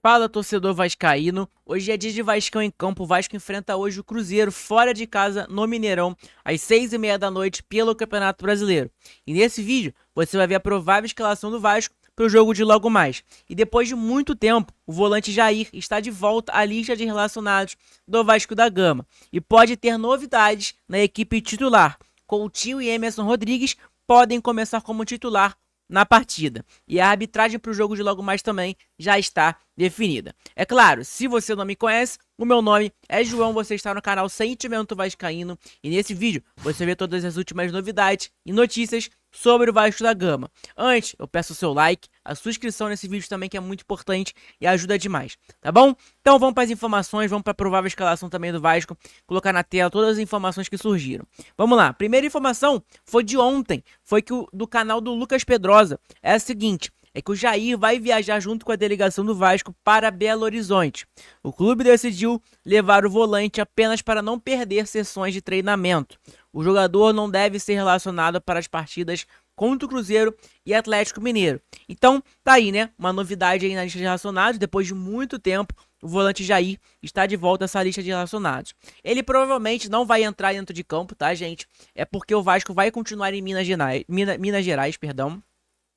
Fala, torcedor vascaíno. Hoje é dia de Vascão em campo. O Vasco enfrenta hoje o Cruzeiro fora de casa no Mineirão, às 6h30 da noite, pelo Campeonato Brasileiro. E nesse vídeo você vai ver a provável escalação do Vasco para o jogo de logo mais. E depois de muito tempo, o volante Jair está de volta à lista de relacionados do Vasco da Gama e pode ter novidades na equipe titular. Coutinho e Emerson Rodrigues podem começar como titular na partida. E a arbitragem para o jogo de logo mais também já está definida. É claro, se você não me conhece, o meu nome é João, você está no canal Sentimento Vascaíno e nesse vídeo você vê todas as últimas novidades e notícias sobre o Vasco da Gama. Antes, eu peço o seu like, a sua inscrição nesse vídeo também, que é muito importante e ajuda demais, tá bom? Então vamos para as informações, vamos para a provável escalação também do Vasco, colocar na tela todas as informações que surgiram. Vamos lá, primeira informação foi de ontem, foi que do canal do Lucas Pedrosa, é a seguinte: é que o Jair vai viajar junto com a delegação do Vasco para Belo Horizonte. O clube decidiu levar o volante apenas para não perder sessões de treinamento. O jogador não deve ser relacionado para as partidas contra o Cruzeiro e Atlético Mineiro. Então, tá aí, né? Uma novidade aí na lista de relacionados. Depois de muito tempo, o volante Jair está de volta a essa lista de relacionados. Ele provavelmente não vai entrar dentro de campo, tá, gente? É porque o Vasco vai continuar em Minas Gerais, perdão.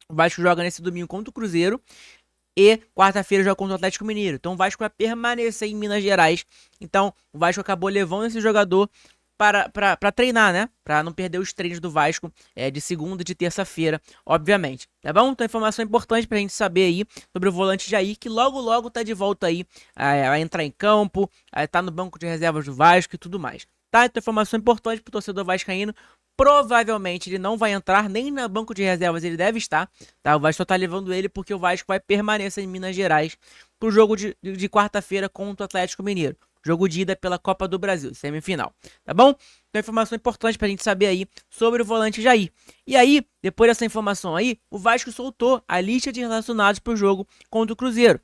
O Vasco joga nesse domingo contra o Cruzeiro e quarta-feira joga contra o Atlético Mineiro. Então o Vasco vai permanecer em Minas Gerais. Então o Vasco acabou levando esse jogador para treinar, né? Para não perder os treinos do Vasco de segunda e de terça-feira, obviamente. Tá bom? Então informação importante pra gente saber aí sobre o volante Jair, que logo logo tá de volta aí a entrar em campo, a tá no banco de reservas do Vasco e tudo mais. Tá? Então informação importante pro torcedor vascaíno. Provavelmente ele não vai entrar, nem no banco de reservas ele deve estar, tá? O Vasco só tá levando ele porque o Vasco vai permanecer em Minas Gerais pro jogo de quarta-feira contra o Atlético Mineiro. Jogo de ida pela Copa do Brasil, semifinal, tá bom? Então informação importante pra gente saber aí sobre o volante Jair. E aí, depois dessa informação aí, o Vasco soltou a lista de relacionados pro jogo contra o Cruzeiro.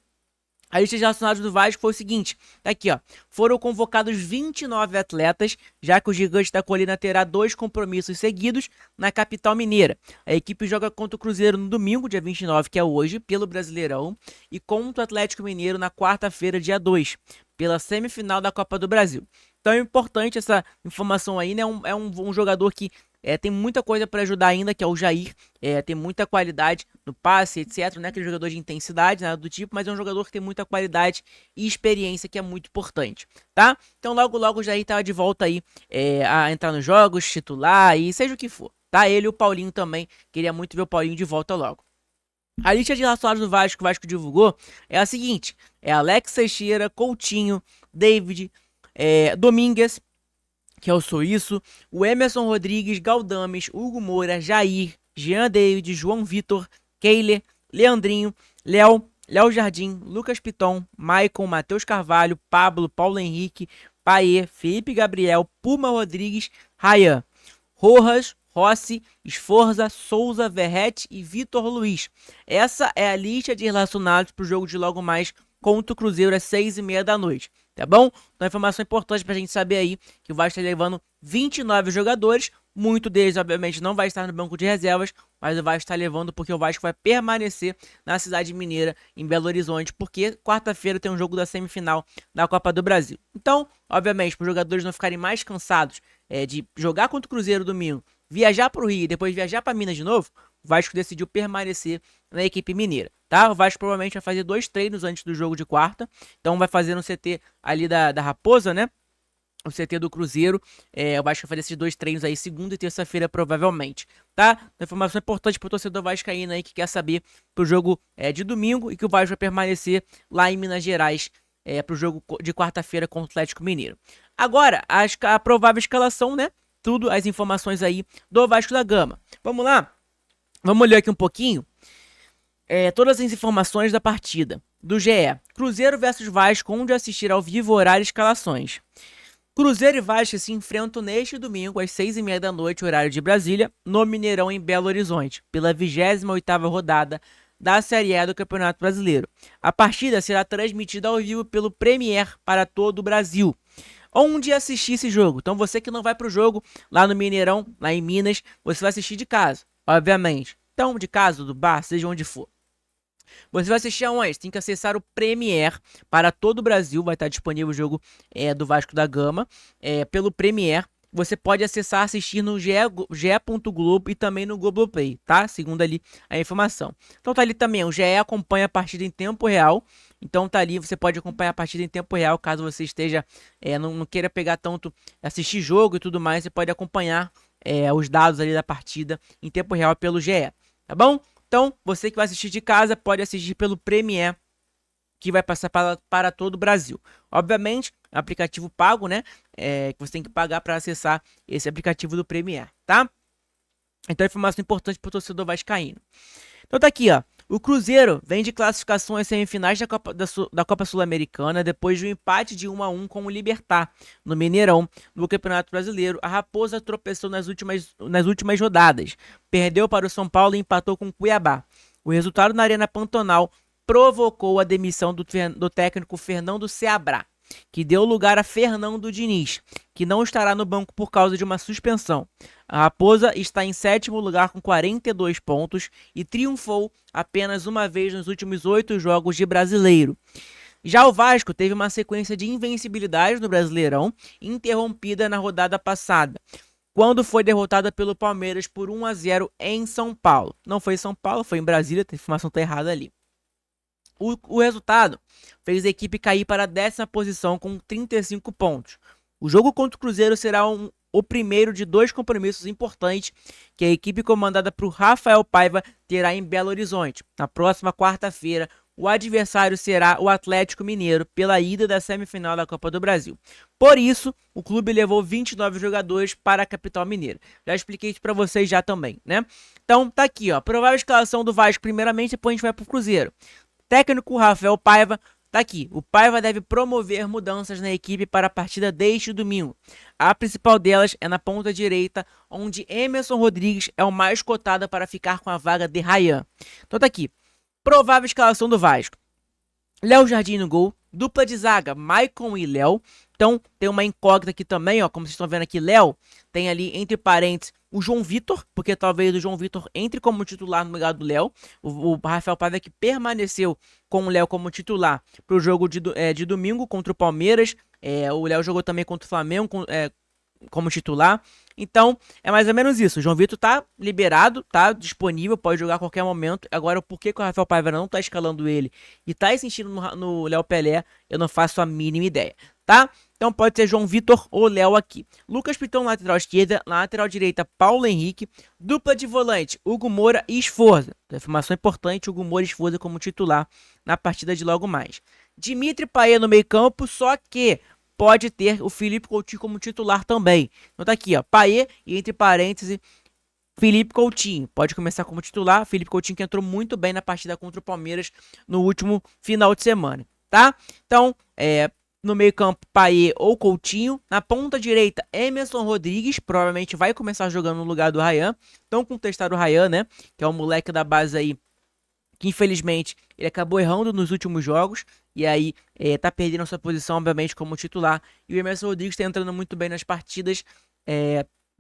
A lista de relacionados do Vasco foi o seguinte, tá aqui ó, foram convocados 29 atletas, já que o Gigante da Colina terá 2 compromissos seguidos na capital mineira. A equipe joga contra o Cruzeiro no domingo, dia 29, que é hoje, pelo Brasileirão, e contra o Atlético Mineiro na quarta-feira, dia 2, pela semifinal da Copa do Brasil. Então é importante essa informação aí, né? Um jogador que tem muita coisa para ajudar ainda, que é o Jair. Tem muita qualidade no passe, etc. Não é aquele jogador de intensidade, nada do tipo, mas é um jogador que tem muita qualidade e experiência, que é muito importante, tá? Então logo logo o Jair tá de volta aí a entrar nos jogos, titular e seja o que for, tá? Ele e o Paulinho também, queria muito ver o Paulinho de volta logo. A lista de relacionados do Vasco que o Vasco divulgou é a seguinte: é Alex Teixeira, Coutinho, David, Domingues, que é o suíço, o Emerson Rodrigues, Galdames, Hugo Moura, Jair, Jean David, João Vitor, Keiler, Leandrinho, Léo Jardim, Lucas Piton, Maicon, Matheus Carvalho, Pablo, Paulo Henrique, Paê, Felipe Gabriel, Puma Rodrigues, Rayan, Rojas, Rossi, Esforza, Souza, Verrete e Vitor Luiz. Essa é a lista de relacionados para o jogo de logo mais contra o Cruzeiro às 6h30 da noite, tá bom? Então, informação importante pra gente saber aí que o Vasco está levando 29 jogadores, muito deles, obviamente, não vai estar no banco de reservas, mas o Vasco está levando porque o Vasco vai permanecer na cidade mineira, em Belo Horizonte, porque quarta-feira tem um jogo da semifinal da Copa do Brasil. Então, obviamente, para os jogadores não ficarem mais cansados de jogar contra o Cruzeiro domingo, viajar para o Rio e depois viajar para Minas de novo, o Vasco decidiu permanecer na equipe mineira, tá? O Vasco provavelmente vai fazer 2 treinos antes do jogo de quarta, então vai fazer no CT ali da Raposa, né? O CT do Cruzeiro, o Vasco vai fazer esses 2 treinos aí, segunda e terça-feira, provavelmente, tá? Então, informação importante pro torcedor vascaíno aí que quer saber pro jogo de domingo e que o Vasco vai permanecer lá em Minas Gerais pro jogo de quarta-feira contra o Atlético Mineiro. Agora, a provável escalação, né? Tudo, as informações aí do Vasco da Gama. Vamos lá? Vamos ler aqui um pouquinho todas as informações da partida. Do GE. Cruzeiro versus Vasco, onde assistir ao vivo, horário e escalações. Cruzeiro e Vasco se enfrentam neste domingo às 6h30 da noite, horário de Brasília, no Mineirão, em Belo Horizonte, pela 28ª rodada da Série A do Campeonato Brasileiro. A partida será transmitida ao vivo pelo Premier para todo o Brasil. Onde assistir esse jogo? Então você que não vai pro jogo lá no Mineirão, lá em Minas, você vai assistir de casa, obviamente. Então, de casa, do bar, seja onde for. Você vai assistir aonde? Você tem que acessar o Premier para todo o Brasil. Vai estar disponível o jogo do Vasco da Gama pelo Premier. Você pode acessar, assistir no ge.globo e também no Globoplay, tá? Segundo ali a informação. Então tá ali também, o GE acompanha a partida em tempo real. Então tá ali, você pode acompanhar a partida em tempo real, caso você esteja, não queira pegar tanto, assistir jogo e tudo mais, você pode acompanhar os dados ali da partida em tempo real pelo GE, tá bom? Então, você que vai assistir de casa, pode assistir pelo Premier, que vai passar para todo o Brasil. Obviamente, aplicativo pago, né? Que você tem que pagar para acessar esse aplicativo do Premier, tá? Então, informação importante para o torcedor vascaíno. Então tá aqui, ó. O Cruzeiro vem de classificação às semifinais da Copa Sul-Americana depois de um empate de 1-1 com o Libertad no Mineirão, no Campeonato Brasileiro. A Raposa tropeçou nas últimas rodadas, perdeu para o São Paulo e empatou com o Cuiabá. O resultado na Arena Pantanal provocou a demissão do técnico Fernando Seabra, que deu lugar a Fernando Diniz, que não estará no banco por causa de uma suspensão. A Raposa está em 7º lugar com 42 pontos e triunfou apenas uma vez nos últimos 8 jogos de Brasileiro. Já o Vasco teve uma sequência de invencibilidade no Brasileirão, interrompida na rodada passada, quando foi derrotada pelo Palmeiras por 1-0 em São Paulo. Não foi em São Paulo, foi em Brasília, a informação está errada ali. O resultado fez a equipe cair para a 10ª posição com 35 pontos. O jogo contra o Cruzeiro será o primeiro de 2 compromissos importantes que a equipe comandada por Rafael Paiva terá em Belo Horizonte. Na próxima quarta-feira, o adversário será o Atlético Mineiro pela ida da semifinal da Copa do Brasil. Por isso, o clube levou 29 jogadores para a capital mineira. Já expliquei isso para vocês já também, né? Então, tá aqui, ó. Provável escalação do Vasco primeiramente, depois a gente vai pro Cruzeiro. Técnico Rafael Paiva, tá aqui. O Paiva deve promover mudanças na equipe para a partida deste domingo. A principal delas é na ponta direita, onde Emerson Rodrigues é o mais cotado para ficar com a vaga de Ryan. Então tá aqui. Provável escalação do Vasco. Léo Jardim no gol. Dupla de zaga, Maicon e Léo. Então, tem uma incógnita aqui também, ó. Como vocês estão vendo aqui, Léo tem ali, entre parênteses, o João Vitor, porque talvez o João Vitor entre como titular no lugar do Léo. O Rafael Paiva que permaneceu com o Léo como titular para o jogo de domingo contra o Palmeiras. O Léo jogou também contra o Flamengo como titular. Então, é mais ou menos isso. O João Vitor tá liberado, tá disponível, pode jogar a qualquer momento. Agora, por que o Rafael Paiva não tá escalando ele e tá insistindo no Léo Pelé, eu não faço a mínima ideia, tá? Então pode ser João Vitor ou Léo aqui. Lucas Piton na lateral esquerda, na lateral direita Paulo Henrique, dupla de volante Hugo Moura e Sforza. Informação importante, Hugo Moura e Sforza como titular na partida de logo mais. Dimitri Payet no meio campo, só que pode ter o Felipe Coutinho como titular também. Então tá aqui, ó, Payet e entre parênteses Felipe Coutinho. Pode começar como titular, Felipe Coutinho que entrou muito bem na partida contra o Palmeiras no último final de semana, tá? Então, no meio campo, Payet ou Coutinho. Na ponta direita, Emerson Rodrigues. Provavelmente vai começar jogando no lugar do Ryan. Então, contestar o Ryan, né? Que é um moleque da base aí. Que infelizmente ele acabou errando nos últimos jogos. E aí tá perdendo a sua posição, obviamente, como titular. E o Emerson Rodrigues tá entrando muito bem nas partidas.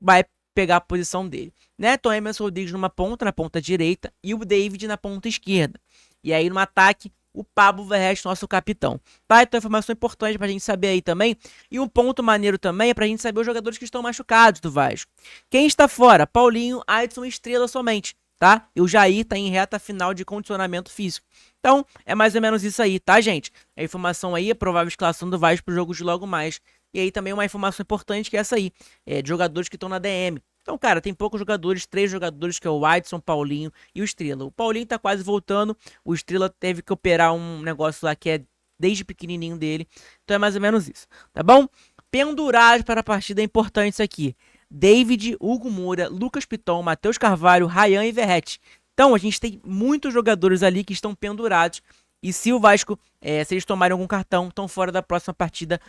Vai pegar a posição dele, né? Então, Emerson Rodrigues na ponta direita. E o David na ponta esquerda. E aí no ataque, o Pablo Verrete, nosso capitão. Tá? Então, informação importante pra gente saber aí também. E um ponto maneiro também é pra gente saber os jogadores que estão machucados do Vasco. Quem está fora? Paulinho, Aidson e Estrela somente, tá? E o Jair tá em reta final de condicionamento físico. Então, é mais ou menos isso aí, tá, gente? A informação aí, a provável escalação do Vasco pro jogo de logo mais. E aí também uma informação importante que é essa aí, de jogadores que estão na DM. Então, cara, tem poucos jogadores, 3 jogadores, que é o Aidson, Paulinho e o Estrela. O Paulinho tá quase voltando, o Estrela teve que operar um negócio lá que é desde pequenininho dele. Então é mais ou menos isso, tá bom? Pendurados para a partida é importante isso aqui. David, Hugo Moura, Lucas Piton, Matheus Carvalho, Ryan e Verrete. Então, a gente tem muitos jogadores ali que estão pendurados. E se o Vasco, se eles tomarem algum cartão, estão fora da próxima partida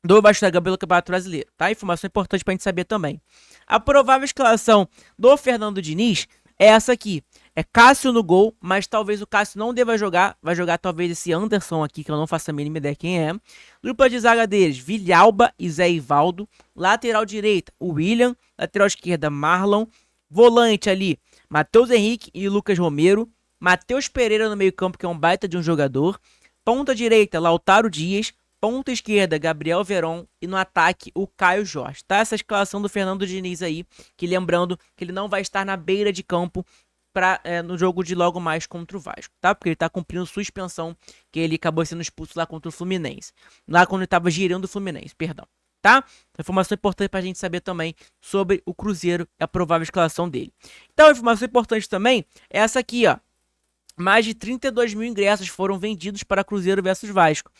do Vasco da Gama pelo Campeonato Brasileiro, tá? Informação importante pra gente saber também. A provável escalação do Fernando Diniz é essa aqui. É Cássio no gol, mas talvez o Cássio não deva jogar. Vai jogar talvez esse Anderson aqui, que eu não faço a mínima ideia quem é. Dupla de zaga deles, Vilhalba e Zé Ivaldo. Lateral direita, o William. Lateral esquerda, Marlon. Volante ali, Matheus Henrique e Lucas Romero. Matheus Pereira no meio-campo, que é um baita de um jogador. Ponta direita, Lautaro Dias. Ponta esquerda, Gabriel Veron. E no ataque, o Caio Jorge. Tá? Essa escalação do Fernando Diniz aí, que lembrando que ele não vai estar na beira de campo no jogo de logo mais contra o Vasco, tá? Porque ele tá cumprindo suspensão, que ele acabou sendo expulso lá contra o Fluminense. Lá quando ele tava girando o Fluminense, perdão, tá? Informação importante pra gente saber também sobre o Cruzeiro e a provável escalação dele. Então, a informação importante também é essa aqui, ó. Mais de 32 mil ingressos foram vendidos para Cruzeiro versus Vasco.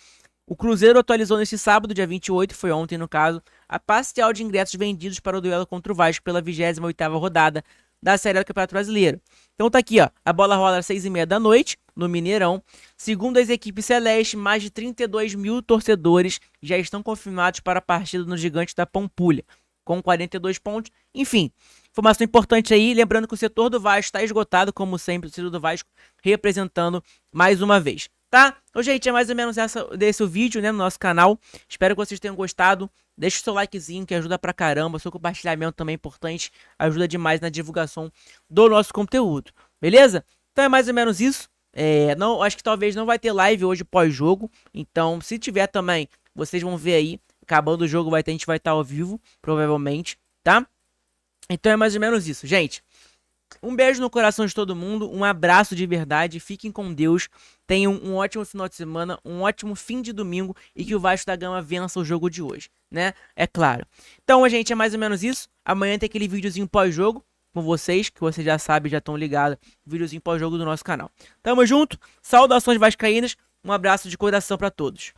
O Cruzeiro atualizou nesse sábado, dia 28, foi ontem no caso, a parcial de ingressos vendidos para o duelo contra o Vasco pela 28ª rodada da Série A do Campeonato Brasileiro. Então tá aqui, ó, a bola rola às 6h30 da noite, no Mineirão. Segundo as equipes celestes, mais de 32 mil torcedores já estão confirmados para a partida no Gigante da Pampulha, com 42 pontos. Enfim, informação importante aí, lembrando que o setor do Vasco está esgotado, como sempre, o setor do Vasco representando mais uma vez. Tá? Então, gente, é mais ou menos desse o vídeo, né, no nosso canal. Espero que vocês tenham gostado. Deixa o seu likezinho, que ajuda pra caramba. O seu compartilhamento também é importante. Ajuda demais na divulgação do nosso conteúdo. Beleza? Então é mais ou menos isso. Não, acho que talvez não vai ter live hoje pós-jogo. Então, se tiver também, vocês vão ver aí. Acabando o jogo, a gente vai estar ao vivo, provavelmente, tá? Então é mais ou menos isso, gente. Um beijo no coração de todo mundo, um abraço de verdade, fiquem com Deus, tenham um ótimo final de semana, um ótimo fim de domingo e que o Vasco da Gama vença o jogo de hoje, né? É claro. Então, gente, é mais ou menos isso. Amanhã tem aquele videozinho pós-jogo com vocês, que vocês já sabem, já estão ligados, videozinho pós-jogo do nosso canal. Tamo junto, saudações vascaínas, um abraço de coração pra todos.